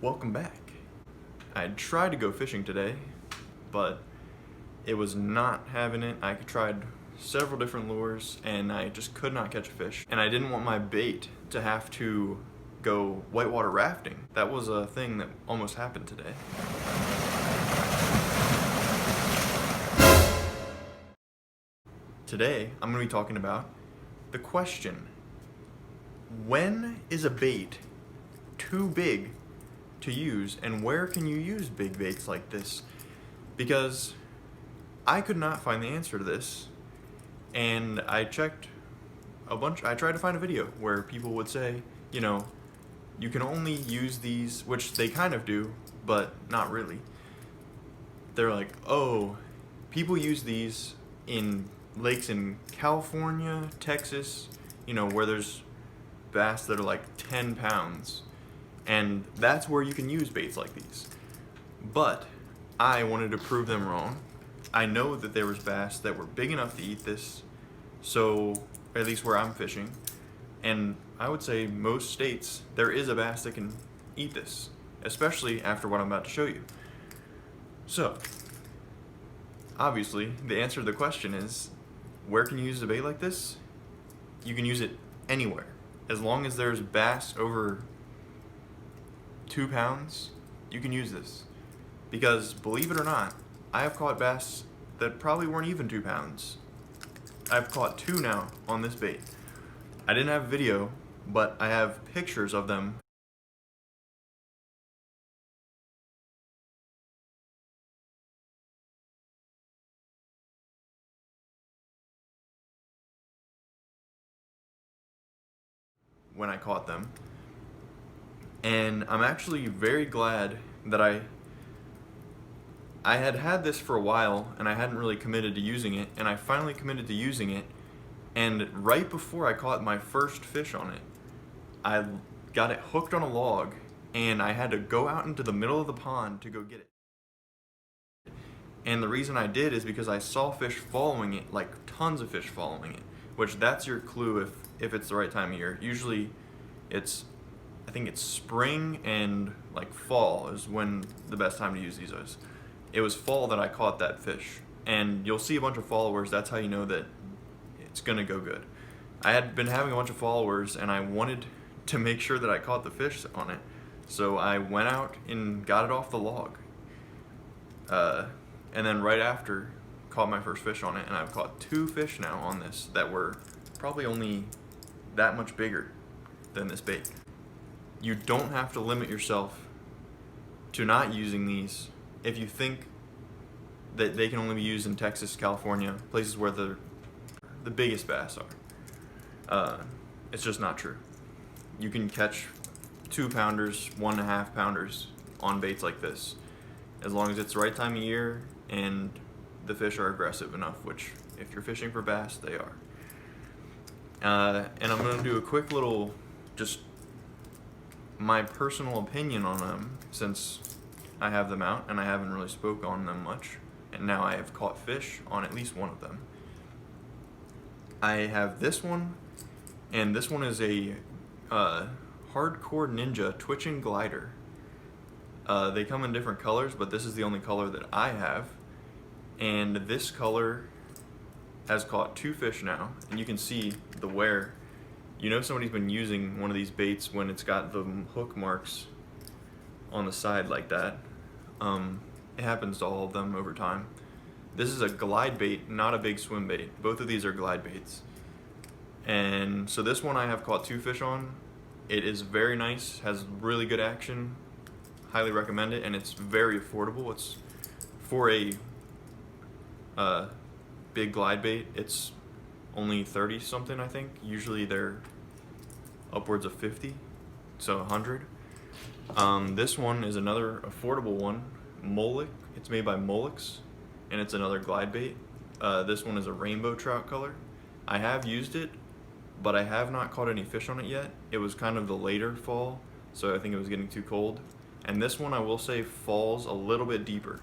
Welcome back. I tried to go fishing today, but it was not having it. I tried several different lures and I just could not catch a fish. And I didn't want my bait to have to go whitewater rafting. That was a thing that almost happened today. Today, I'm going to be talking about the question: when is a bait too big to use, and where can you use big baits like this? Because I could not find the answer to this, and I checked a bunch. I tried to find a video where people would say, you know, you can only use these, which they kind of do, but not really. They're like, oh, people use these in lakes in California, Texas, you know, where there's bass that are like 10 pounds. And that's where you can use baits like these. But I wanted to prove them wrong. I know that there was bass that were big enough to eat this, so at least where I'm fishing. And I would say most states, there is a bass that can eat this, especially after what I'm about to show you. So, obviously, the answer to the question is, where can you use a bait like this? You can use it anywhere. As long as there's bass over 2 pounds, you can use this. Because, believe it or not, I have caught bass that probably weren't even 2 pounds. I've caught 2 now on this bait. I didn't have video, but I have pictures of them. When I caught them. And I'm actually very glad that I had this for a while and I hadn't really committed to using it, and I finally committed to using it, and right before I caught my first fish on it, I got it hooked on a log and I had to go out into the middle of the pond to go get it. And the reason I did is because I saw fish following it, like tons of fish following it, which that's your clue if it's the right time of year. Usually I think it's spring and like fall is when the best time to use these is. It was fall that I caught that fish, and you'll see a bunch of followers. That's how you know that it's gonna go good. I had been having a bunch of followers and I wanted to make sure that I caught the fish on it, so I went out and got it off the log, and then right after caught my first fish on it, and I've caught 2 fish now on this that were probably only that much bigger than this bait. You don't have to limit yourself to not using these if you think that they can only be used in Texas, California, places where the biggest bass are. It's just not true. You can catch 2 pounders, 1.5 pounders on baits like this, as long as it's the right time of year and the fish are aggressive enough, which if you're fishing for bass, they are. And I'm gonna do a quick little, just my personal opinion on them, since I have them out and I haven't really spoke on them much, and now I have caught fish on at least one of them. I have this one, and this one is a Hardcore Ninja twitching glider. They come in different colors, but this is the only color that I have, and this color has caught 2 fish now, and you can see the wear. You know somebody's been using one of these baits when it's got the hook marks on the side like that. It happens to all of them over time. This is a glide bait, not a big swim bait. Both of these are glide baits. And so this one I have caught 2 fish on. It is very nice, has really good action. Highly recommend it, and it's very affordable. It's for a big glide bait. It's only 30 something, I think. Usually they're upwards of 50, so 100. This one is another affordable one, Moloch. It's made by Moloch's, and it's another glide bait. This one is a rainbow trout color. I have used it, but I have not caught any fish on it yet. It was kind of the later fall, so I think it was getting too cold. And this one, I will say, falls a little bit deeper.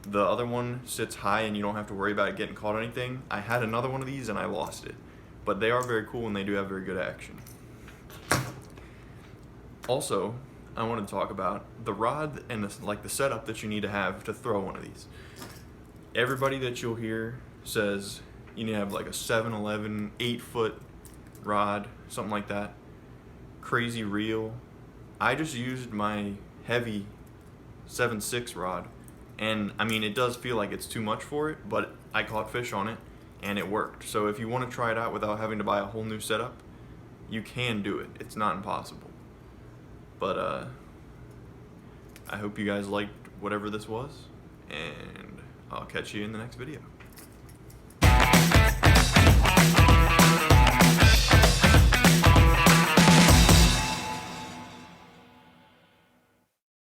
The other one sits high and you don't have to worry about it getting caught on anything. I had another one of these and I lost it, but they are very cool and they do have very good action. Also, I want to talk about the rod and the setup that you need to have to throw one of these. Everybody that you'll hear says you need to have like a 7-11, 8-foot rod, something like that. Crazy reel. I just used my heavy 7.6 rod, and I mean, it does feel like it's too much for it, but I caught fish on it and it worked. So if you want to try it out without having to buy a whole new setup, you can do it. It's not impossible. But I hope you guys liked whatever this was, and I'll catch you in the next video.